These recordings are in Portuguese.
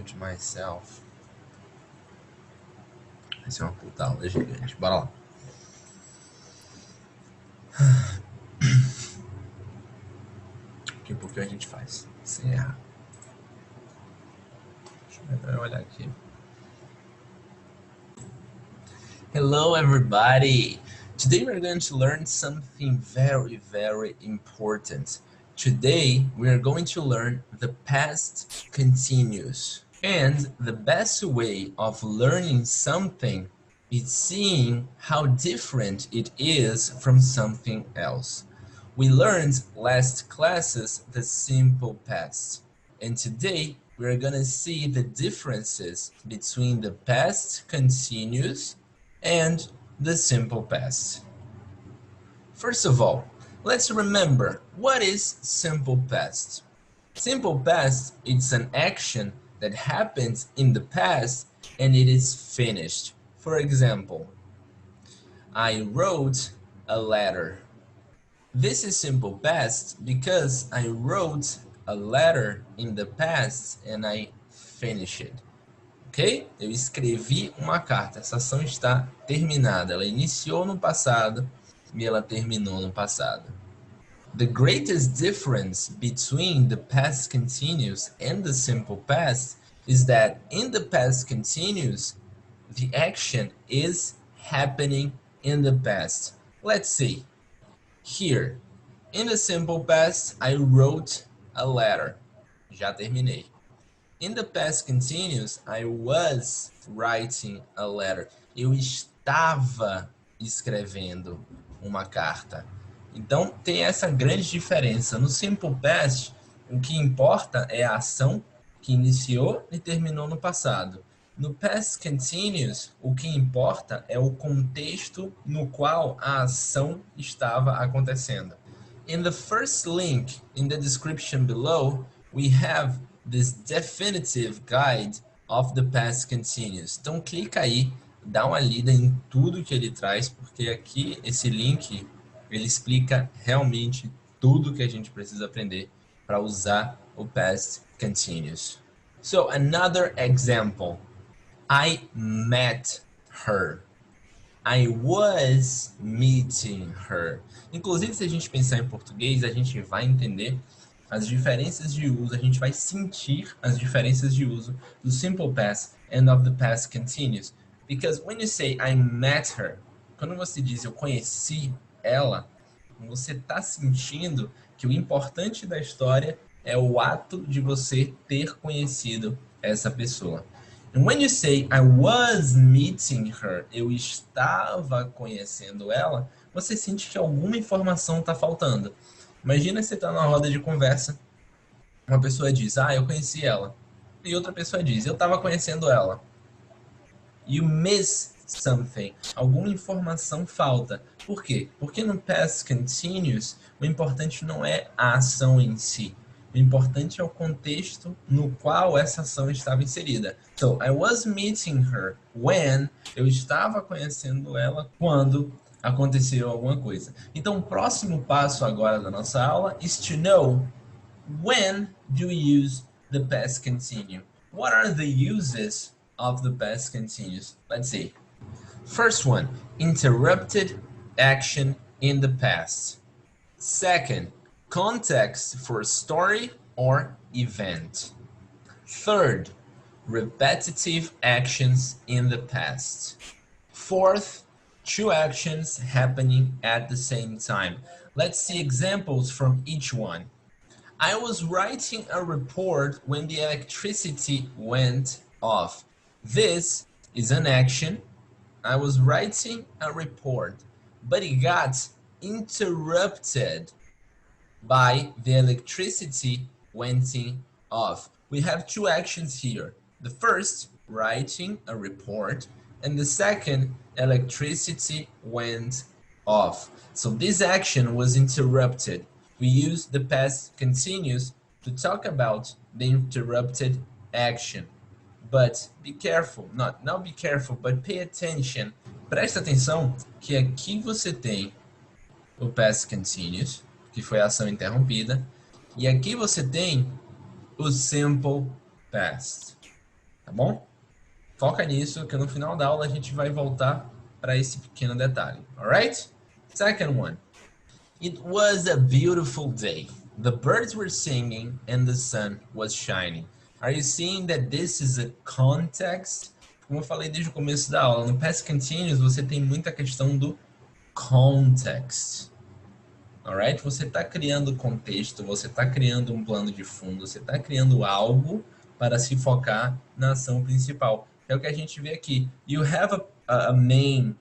mute myself. Vai ser uma puta aula gigante. Bora lá. Porque a gente faz sem errar. Deixa eu olhar aqui. Hello, everybody. Today we're going to learn something very, very important. Today we are going to learn the past continuous. And the best way of learning something is seeing how different it is from something else. We learned last classes the simple past. And today we're gonna see the differences between the past continuous and the simple past. First of all, let's remember what is simple past. Simple past is an action that happens in the past and it is finished. For example, I wrote a letter. This is simple past because I wrote a letter in the past and I finished it. Ok? Eu escrevi uma carta. Essa ação está terminada. Ela iniciou no passado e ela terminou no passado. The greatest difference between the past continuous and the simple past is that in the past continuous, the action is happening in the past. Let's see. Here, in the simple past, I wrote a letter. Já terminei. In the past continuous, I was writing a letter. Eu estava escrevendo uma carta. Então, tem essa grande diferença. No simple past, o que importa é a ação que iniciou e terminou no passado. No past continuous, o que importa é o contexto no qual a ação estava acontecendo. In the first link in the description below, we have this definitive guide of the past continuous. Então clica aí, dá uma lida em tudo que ele traz, porque aqui esse link ele explica realmente tudo que a gente precisa aprender para usar o past continuous. So another example, I met her. I was meeting her. Inclusive, se a gente pensar em português, a gente vai entender as diferenças de uso, a gente vai sentir as diferenças de uso do simple past and of the past continuous. Because when you say I met her, quando você diz eu conheci ela, você está sentindo que o importante da história é o ato de você ter conhecido essa pessoa. And when you say I was meeting her, eu estava conhecendo ela, você sente que alguma informação está faltando. Imagina que você está numa roda de conversa, uma pessoa diz, eu conheci ela. E outra pessoa diz, eu estava conhecendo ela. You miss something. Alguma informação falta. Por quê? Porque no past continuous, o importante não é a ação em si. O importante é o contexto no qual essa ação estava inserida. So, I was meeting her when eu estava conhecendo ela quando aconteceu alguma coisa. Então, o próximo passo agora da nossa aula is to know when do we use the past continuous. What are the uses of the past continuous? Let's see. First one, interrupted action in the past. Second, context for story or event. Third, repetitive actions in the past. Fourth, two actions happening at the same time. Let's see examples from each one. I was writing a report when the electricity went off. This is an action. I was writing a report, but it got interrupted by the electricity went off. We have two actions here. The first, writing a report, and the second, electricity went off. So this action was interrupted. We use the past continuous to talk about the interrupted action. But be careful, not be careful, but pay attention. Presta atenção que aqui você tem o past continuous, que foi a ação interrompida, e aqui você tem o simple past. tá bom? Foca nisso, que no final da aula a gente vai voltar para esse pequeno detalhe, alright? Second one. It was a beautiful day. The birds were singing and the sun was shining. Are you seeing that this is a context? Como eu falei desde o começo da aula, no past continuous você tem muita questão do context. Alright? Você está criando contexto, você está criando um plano de fundo, você está criando algo para se focar na ação principal. É o que a gente vê aqui. You have a main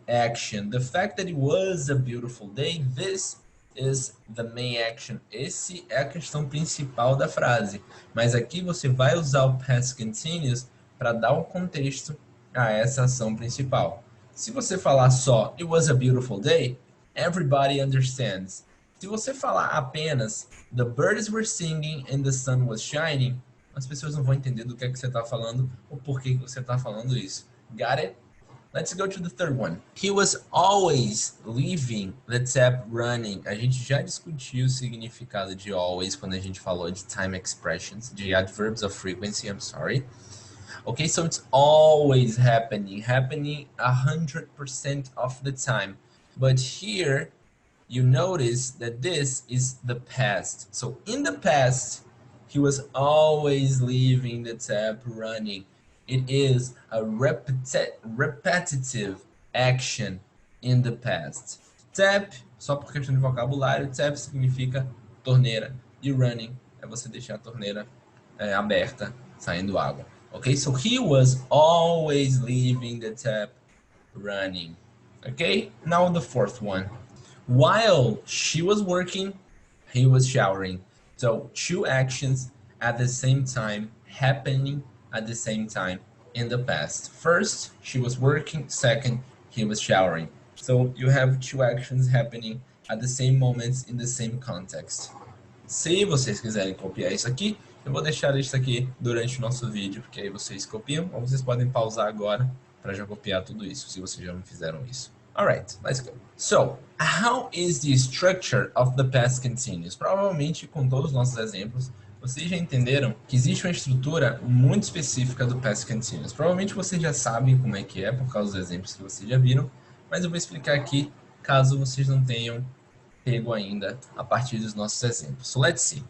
action. The fact that it was a beautiful day, this is the main action. Esse é a questão principal da frase. Mas aqui você vai usar o past continuous para dar um contexto a essa ação principal. Se você falar só it was a beautiful day, everybody understands. Se você falar apenas the birds were singing and the sun was shining, as pessoas não vão entender do que é que você está falando ou por que você está falando isso. Got it? Let's go to the third one. He was always leaving the tap running. A gente já discutiu o significado de always quando a gente falou de time expressions, de adverbs of frequency, I'm sorry. Okay, so it's always happening 100% of the time. But here, you notice that this is the past. So in the past, he was always leaving the tap running. It is a repetitive action in the past. Tap, só por questão de vocabulário, tap significa torneira. E running é você deixar a torneira aberta, saindo água. Okay, so he was always leaving the tap running. Okay, now the fourth one. While she was working, he was showering. So two actions at the same time happening at the same time in the past. First, she was working. Second, he was showering. So you have two actions happening at the same moments in the same context. Se vocês quiserem copiar isso aqui, eu vou deixar isso aqui durante o nosso vídeo, porque aí vocês copiam, ou vocês podem pausar agora para já copiar tudo isso, se vocês já não fizeram isso. Alright, let's go. So, how is the structure of the past continuous? Provavelmente, com todos os nossos exemplos, vocês já entenderam que existe uma estrutura muito específica do past continuous. Provavelmente vocês já sabem como é que é, por causa dos exemplos que vocês já viram, mas eu vou explicar aqui, caso vocês não tenham pego ainda a partir dos nossos exemplos. So let's see.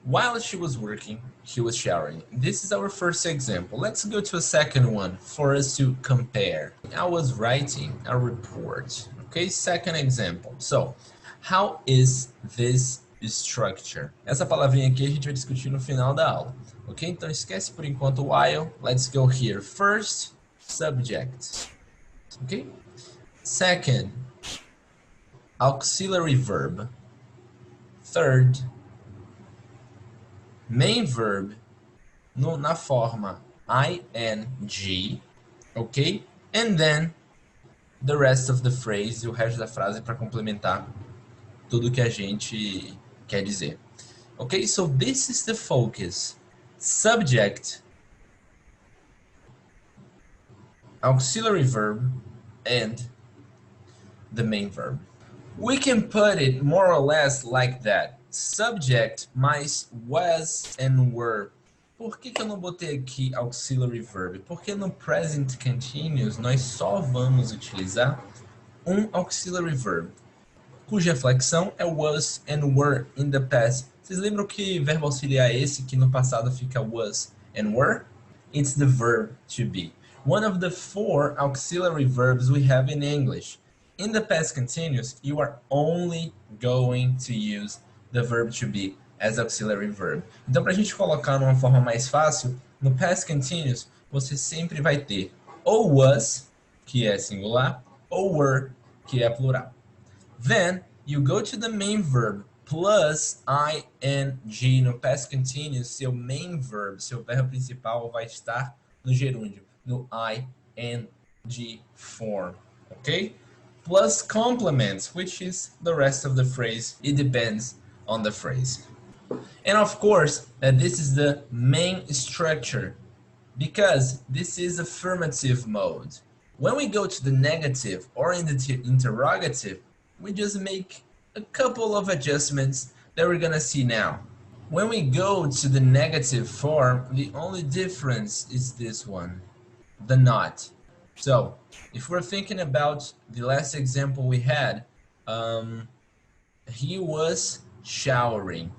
While she was working, he was showering. This is our first example. Let's go to a second one for us to compare. I was writing a report. Okay, second example. So, how is this structure? Essa palavrinha aqui a gente vai discutir no final da aula. Ok, então esquece por enquanto o while. Let's go here. First, subject. Ok? Second, auxiliary verb. Third, main verb na forma ing, ok? And then the rest of the phrase, o resto da frase para complementar tudo que a gente quer dizer. Ok, so this is the focus. Subject, auxiliary verb, and the main verb. We can put it more or less like that. Subject mais was and were. Por que eu não botei aqui auxiliary verb? Porque no present continuous nós só vamos utilizar um auxiliary verb, cuja flexão é was and were in the past. Vocês lembram que verbo auxiliar é esse que no passado fica was and were? It's the verb to be. One of the 4 auxiliary verbs we have in English. In the past continuous, you are only going to use the verb to be as auxiliary verb. Então, para a gente colocar numa forma mais fácil, no past continuous, você sempre vai ter ou was, que é singular, ou were, que é plural. Then, you go to the main verb plus ing. No past continuous, seu main verb, seu verbo principal vai estar no gerúndio, no ing form, ok? Plus complements, which is the rest of the phrase. It depends on the phrase. And of course, this is the main structure because this is affirmative mode. When we go to the negative or in the interrogative, we just make a couple of adjustments that we're gonna see now. When we go to the negative form, the only difference is this one, the not. So, if we're thinking about the last example we had, he was showering.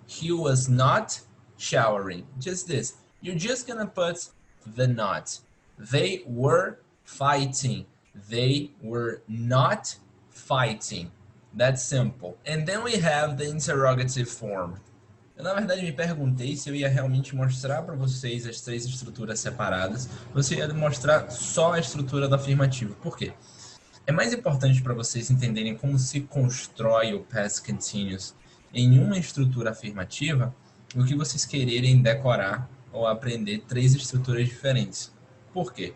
He was not showering. Just this. You're just gonna put the not. They were fighting. They were not fighting. That's simple. And then we have the interrogative form. Eu, na verdade, me perguntei se eu ia realmente mostrar para vocês as três estruturas separadas. Você ia mostrar só a estrutura do afirmativo. Por quê? É mais importante para vocês entenderem como se constrói o past continuous em uma estrutura afirmativa do que vocês quererem decorar ou aprender três estruturas diferentes. Por quê?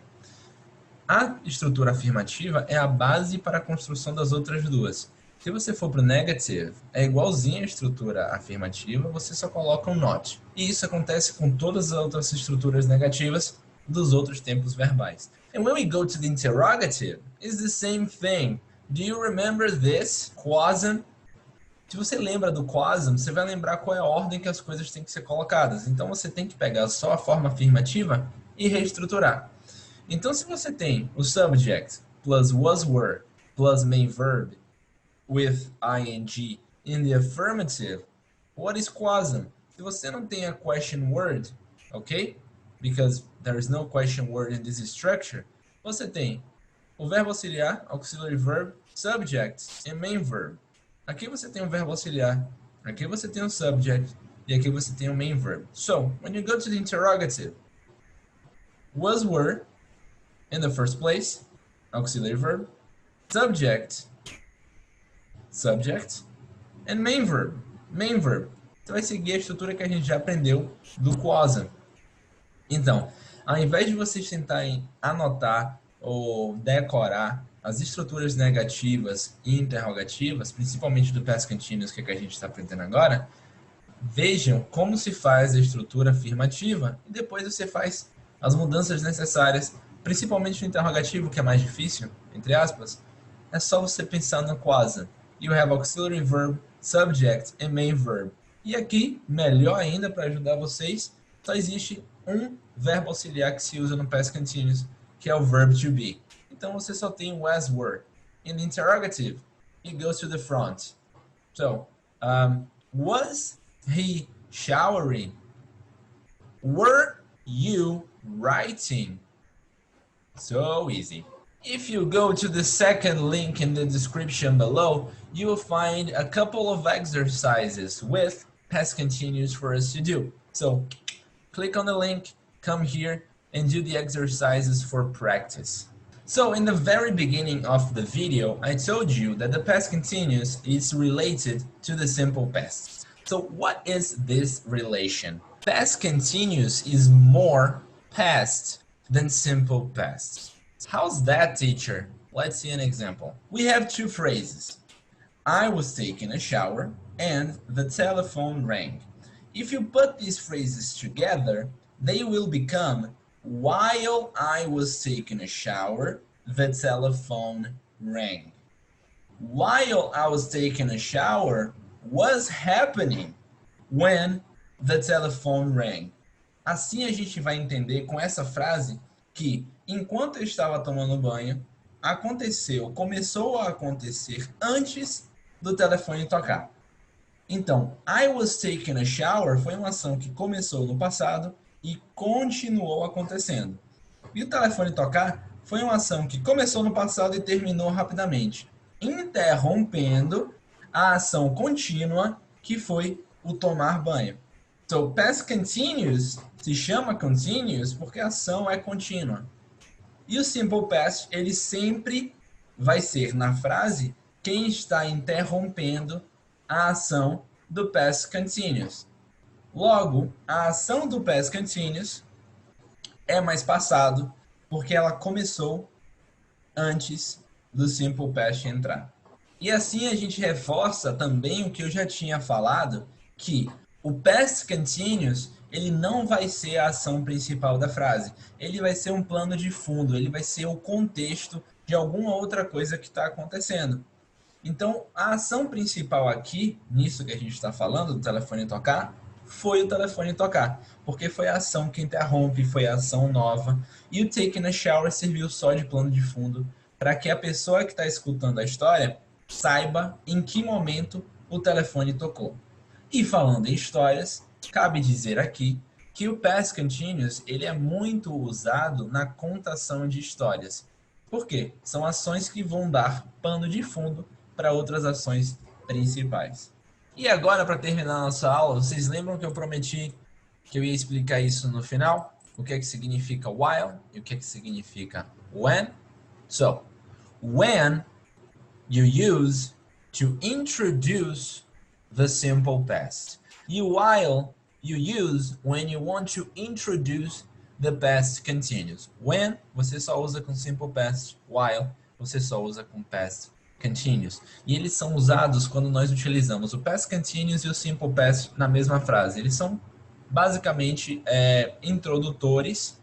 A estrutura afirmativa é a base para a construção das outras duas. Se você for para o negative, é igualzinho a estrutura afirmativa, você só coloca um not. E isso acontece com todas as outras estruturas negativas dos outros tempos verbais. And when we go to the interrogative, it's the same thing. Do you remember this? Quasm. Se você lembra do quasm, você vai lembrar qual é a ordem que as coisas têm que ser colocadas. Então você tem que pegar só a forma afirmativa e reestruturar. Então se você tem o subject plus was were plus main verb with ing in the affirmative, what is quasm? Se você não tem a question word, ok? Because there is no question word in this structure, você tem o verbo auxiliar, auxiliary verb, subject e main verb. Aqui você tem o verbo auxiliar, aqui você tem o subject e aqui você tem o main verb. So, when you go to the interrogative, was were in the first place, auxiliary verb, subject, and main verb. Main verb. Você vai seguir a estrutura que a gente já aprendeu do quasm. Então, ao invés de vocês tentarem anotar ou decorar as estruturas negativas e interrogativas, principalmente do past continuous que a gente está aprendendo agora, vejam como se faz a estrutura afirmativa e depois você faz as mudanças necessárias, principalmente no interrogativo, que é mais difícil, entre aspas. É só você pensar no quasm. You have auxiliary verb, subject and main verb. E aqui, melhor ainda para ajudar vocês, só existe um verbo auxiliar que se usa no past continuous, que é o verb to be. Então você só tem o as were. In the interrogative, it goes to the front. So, was he showering? Were you writing? So easy. If you go to the second link in the description below, you will find a couple of exercises with past continuous for us to do. So click on the link, come here, and do the exercises for practice. So in the very beginning of the video, I told you that the past continuous is related to the simple past. So what is this relation? Past continuous is more past than simple past. How's that, teacher? Let's see an example. We have two phrases. I was taking a shower and the telephone rang. If you put these phrases together, they will become while I was taking a shower, the telephone rang. While I was taking a shower was happening when the telephone rang. Assim a gente vai entender com essa frase que enquanto eu estava tomando banho, começou a acontecer antes do telefone tocar. Então, I was taking a shower foi uma ação que começou no passado e continuou acontecendo. E o telefone tocar foi uma ação que começou no passado e terminou rapidamente, interrompendo a ação contínua que foi o tomar banho. So, past continuous se chama continuous porque a ação é contínua. E o simple past, ele sempre vai ser na frase quem está interrompendo a ação do past continuous. Logo, a ação do past continuous é mais passado porque ela começou antes do simple past entrar. E assim a gente reforça também o que eu já tinha falado, que o past continuous ele não vai ser a ação principal da frase. Ele vai ser um plano de fundo, ele vai ser o contexto de alguma outra coisa que está acontecendo. Então, a ação principal aqui, nisso que a gente está falando, do telefone tocar, foi o telefone tocar, porque foi a ação que interrompe, foi a ação nova, e o taking a shower serviu só de plano de fundo para que a pessoa que está escutando a história saiba em que momento o telefone tocou. E falando em histórias, cabe dizer aqui que o past continuous ele é muito usado na contação de histórias. Por quê? São ações que vão dar pano de fundo para outras ações principais. E agora, para terminar a nossa aula, vocês lembram que eu prometi que eu ia explicar isso no final? O que é que significa while e o que é que significa when? So, when you use to introduce the simple past. E while you use when you want to introduce the past continuous. When você só usa com simple past, while você só usa com past continuous. E eles são usados quando nós utilizamos o past continuous e o simple past na mesma frase. Eles são basicamente introdutores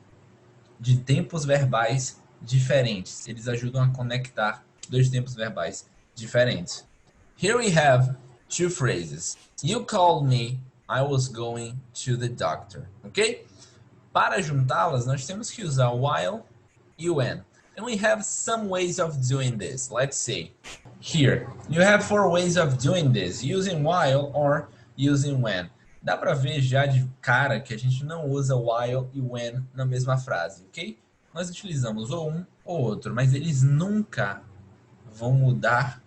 de tempos verbais diferentes. Eles ajudam a conectar dois tempos verbais diferentes. Here we have two phrases. You called me, I was going to the doctor. Ok? Para juntá-las, nós temos que usar while e when. And we have some ways of doing this. Let's see. Here, you have 4 ways of doing this, using while or using when. Dá para ver já de cara que a gente não usa while e when na mesma frase, ok? Nós utilizamos ou um ou outro, mas eles nunca vão mudar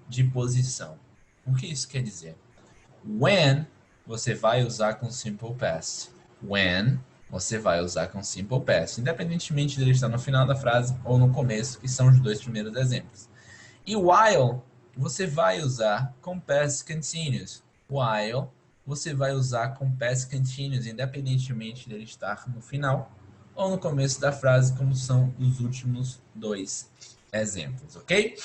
de posição. O que isso quer dizer? When, você vai usar com simple past. When, você vai usar com simple past, independentemente dele estar no final da frase ou no começo, que são os dois primeiros exemplos. E while, você vai usar com past continuous. While, você vai usar com past continuous, independentemente dele estar no final ou no começo da frase, como são os últimos dois exemplos, ok?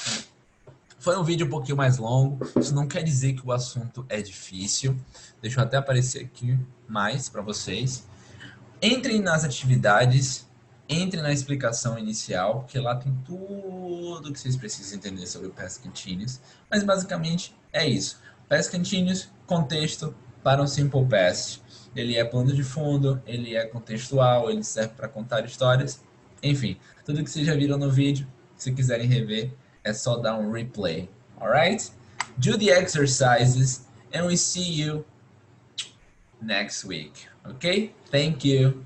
Foi um vídeo um pouquinho mais longo, isso não quer dizer que o assunto é difícil. Deixa eu até aparecer aqui mais para vocês. Entrem nas atividades, entrem na explicação inicial, porque lá tem tudo que vocês precisam entender sobre o past continuous. Mas basicamente é isso. Past continuous, contexto para um simple past. Ele é plano de fundo, ele é contextual, ele serve para contar histórias. Enfim, tudo que vocês já viram no vídeo, se quiserem rever, é só dar um replay. Alright? Do the exercises and we see you next week. Okay? Thank you.